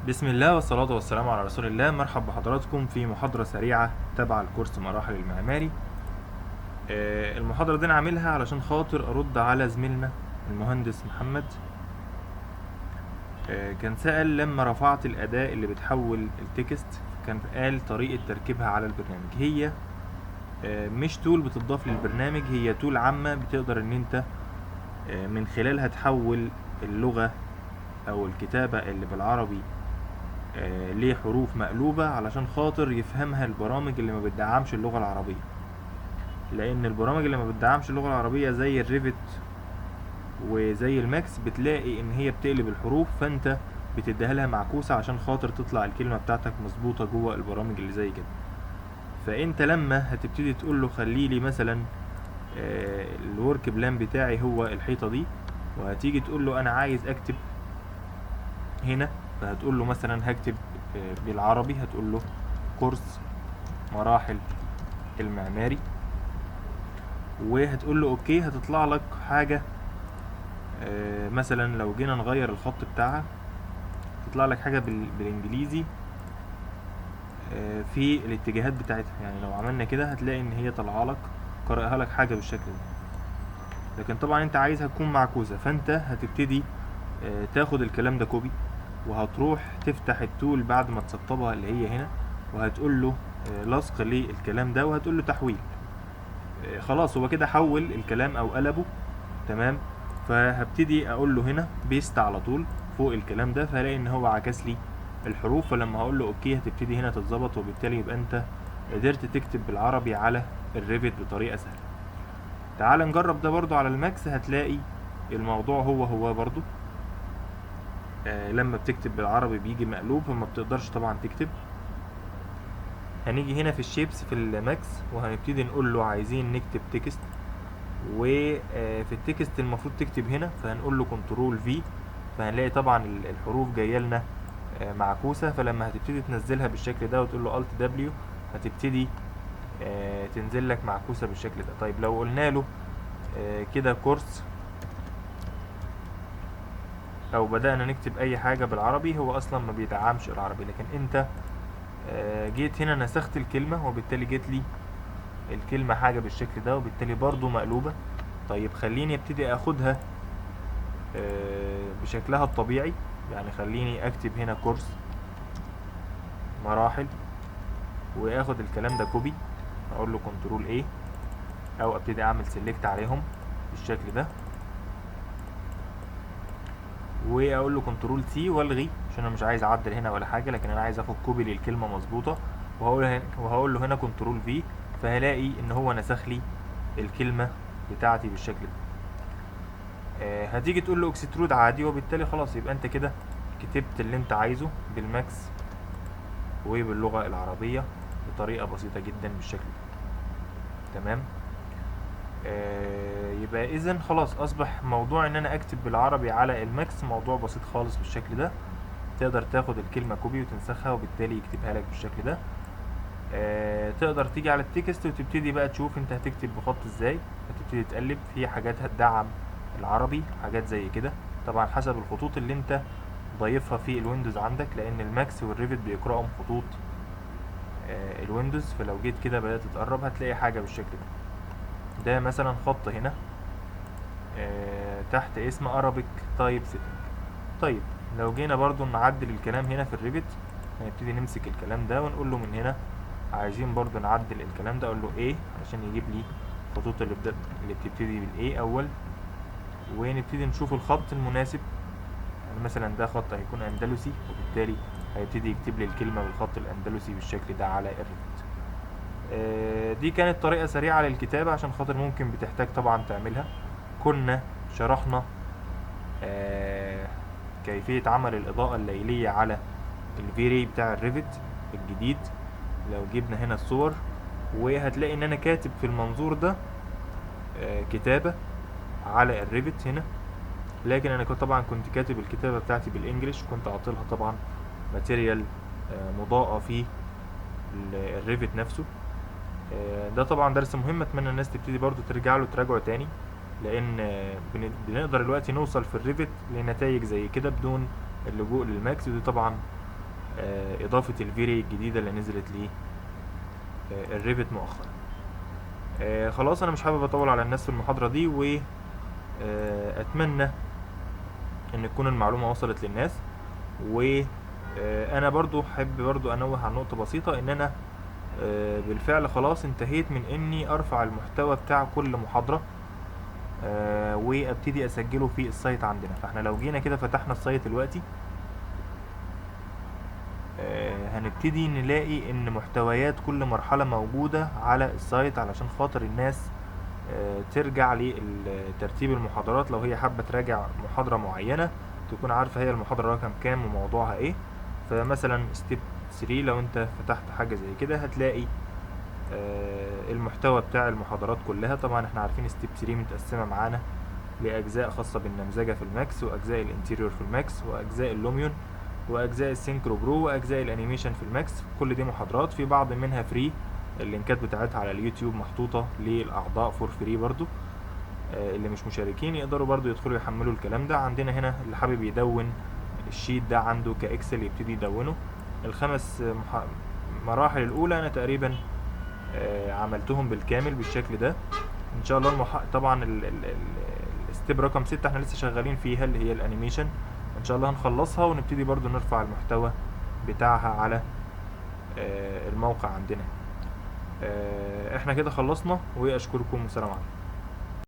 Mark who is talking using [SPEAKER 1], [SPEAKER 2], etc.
[SPEAKER 1] بسم الله والصلاة والسلام على رسول الله. مرحب بحضراتكم في محاضرة سريعة تبع الكورس مراحل المعماري. المحاضرة دي أنا عاملها علشان خاطر أرد على زميلنا المهندس محمد. كان سأل لما رفعت الأداة اللي بتحول التكست، كان قال طريقة تركيبها على البرنامج. هي مش تول بتضاف للبرنامج، هي تول عامة بتقدر ان انت من خلالها تحول اللغة او الكتابة اللي بالعربي ليه حروف مقلوبة علشان خاطر يفهمها البرامج اللي ما بتدعمش اللغة العربية. لأن البرامج اللي ما بتدعمش اللغة العربية زي الريفت وزي الماكس بتلاقي إن هي بتقلب الحروف، فأنت بتديها لها معكوسة عشان خاطر تطلع الكلمة بتاعتك مظبوطة جوه البرامج اللي زي كده. فأنت لما هتبتدي تقول له خليلي مثلا الورك بلان بتاعي هو الحيطة دي، وهتيجي تقول له أنا عايز أكتب هنا، فهتقول له مثلا هكتب بالعربي، هتقول له كورس مراحل المعماري، وهتقول له اوكي. هتطلع لك حاجة مثلا لو جينا نغير الخط بتاعها تطلع لك حاجة بالانجليزي في الاتجاهات بتاعتها. يعني لو عملنا كده هتلاقي ان هي طالعه لك قارئها لك حاجة بالشكل ده. لكن طبعا انت عايزها تكون معكوسة، فانت هتبتدي تاخد الكلام ده كوبي، وهتروح تفتح التول بعد ما تسطبها اللي هي هنا، وهتقول له لصق للكلام ده، وهتقول له تحويل. خلاص هو كده حول الكلام او قلبه. تمام. فهبتدي اقول له هنا بيست على طول فوق الكلام ده، فهلاقي ان هو عكس لي الحروف. فلما هقول له اوكي هتبتدي هنا تتظبط، وبالتالي يبقى انت قدرت تكتب بالعربي على الريفت بطريقة سهلة. تعال نجرب ده برضو على الماكس، هتلاقي الموضوع هو برضو. لما بتكتب بالعربي بيجي مقلوب، فما بتقدرش طبعا تكتب. هنيجي هنا في الشيبس في الماكس، وهنبتدي نقول له عايزين نكتب تكست، وفي التكست المفروض تكتب هنا، فهنقول له كنترول في، فهنلاقي طبعا الحروف جايه لنا معكوسه. فلما هتبتدي تنزلها بالشكل ده وتقول له الت دبليو، هتبتدي تنزل لك معكوسه بالشكل ده. طيب لو قلنا له كده كورس، او بدأنا نكتب اي حاجه بالعربي، هو اصلا ما بيدعمش العربي، لكن انت جيت هنا نسخت الكلمه، وبالتالي جيت لي الكلمه حاجه بالشكل ده، وبالتالي برضو مقلوبه. طيب خليني ابتدي اخدها بشكلها الطبيعي. يعني خليني اكتب هنا كورس مراحل، واخد الكلام ده كوبي، اقول له كنترول ايه، او ابتدي اعمل سيلكت عليهم بالشكل ده، واقول له كنترول سي والغي، عشان انا مش عايز اعدل هنا ولا حاجه، لكن انا عايز اخد كوبي للكلمه مظبوطه. وهقول له هنا كنترول في، فهلاقي ان هو نسخ لي الكلمه بتاعتي بالشكل ده. هتيجي تقول له اكسترود عادي، وبالتالي خلاص يبقى انت كده كتبت اللي انت عايزه بالماكس وباللغة العربية بطريقة بسيطة جدا بالشكل ده. تمام. يبقى اذا خلاص اصبح موضوع ان انا اكتب بالعربي على الماكس موضوع بسيط خالص بالشكل ده. تقدر تاخد الكلمة كوبي وتنسخها، وبالتالي يكتبها لك بالشكل ده. تقدر تيجي على التكست وتبتدي بقى تشوف انت هتكتب بخط ازاي، هتبتدي تقلب في حاجات هتدعم العربي، حاجات زي كده طبعا حسب الخطوط اللي انت ضايفها في الويندوز عندك، لان الماكس والريفت بيقرأهم خطوط الويندوز. فلو جيت كده بدأت تقرب هتلاقي حاجة بالشكل ده مثلا خط هنا تحت اسم Arabic Type Setting. طيب لو جينا برضو نعدل الكلام هنا في الريفت، هنبتدي نمسك الكلام ده ونقول له من هنا عايزين برضو نعدل الكلام ده، اقول له ايه عشان يجيب لي الخطوط اللي بتبتدي بالايه اول، ونبتدي نشوف الخط المناسب. يعني مثلا ده خط هيكون اندلسي، وبالتالي هيبتدي يكتب لي الكلمة بالخط الاندلسي بالشكل ده على الريفت. دي كانت طريقة سريعة للكتابة، عشان خاطر ممكن بتحتاج طبعا تعملها. كنا شرحنا آه، كيفية عمل الإضاءة الليلية على الفيري بتاع الريفت الجديد. لو جبنا هنا الصور، وهتلاقي ان انا كاتب في المنظور ده كتابة على الريفت هنا، لكن انا كنت طبعا كنت كاتب الكتابة بتاعتي بالانجلش، كنت عاطلها طبعا ماتيريال مضاءة في الريفت نفسه. ده طبعا درس مهم، اتمنى الناس تبتدي برضو ترجع له تراجعه تاني، لان بنقدر دلوقتي نوصل في الريفت لنتائج زي كده بدون اللجوء للماكس. ودي طبعا اضافة الفيري الجديدة اللي نزلت الريفت مؤخرا. خلاص انا مش حابب اطول على الناس في المحاضرة دي، و اتمنى ان تكون المعلومة وصلت للناس. و انا برضو حابب برضو انوه عن نقطة بسيطة، ان انا بالفعل خلاص انتهيت من اني ارفع المحتوى بتاع كل محاضرة وابتدي اسجله في السايت عندنا. فاحنا لو جينا كده فتحنا السايت دلوقتي هنبتدي نلاقي ان محتويات كل مرحلة موجودة على السايت، علشان خاطر الناس ترجع لترتيب المحاضرات. لو هي حابة تراجع محاضرة معينة تكون عارفة هي المحاضرة رقم كام وموضوعها ايه. فمثلا ستيب 3 لو انت فتحت حاجة زي كده هتلاقي المحتوى بتاع المحاضرات كلها. طبعا احنا عارفين ستيب 3 متقسمة معانا لأجزاء خاصة بالنمذجة في الماكس، وأجزاء الانتيريور في الماكس، وأجزاء اللوميون، وأجزاء السينكرو برو، وأجزاء الأنيميشن في الماكس. كل دي محاضرات، في بعض منها فري، اللينكات بتاعتها على اليوتيوب محطوطة للأعضاء فور فري برضو. اللي مش مشاركين يقدروا برضو يدخلوا يحملوا الكلام ده. عندنا هنا اللي حابب يدون الشيت ده عنده كإكسل يبتدي يدونه. الخمس مراحل الأولى أنا تقريبا عملتهم بالكامل بالشكل ده ان شاء الله. طبعا الستيب رقم 6 احنا لسه شغالين فيها، اللي هي الانيميشن. ان شاء الله هنخلصها ونبتدي برضو نرفع المحتوى بتاعها على الموقع عندنا. احنا كده خلصنا، واشكركم والسلام عليكم.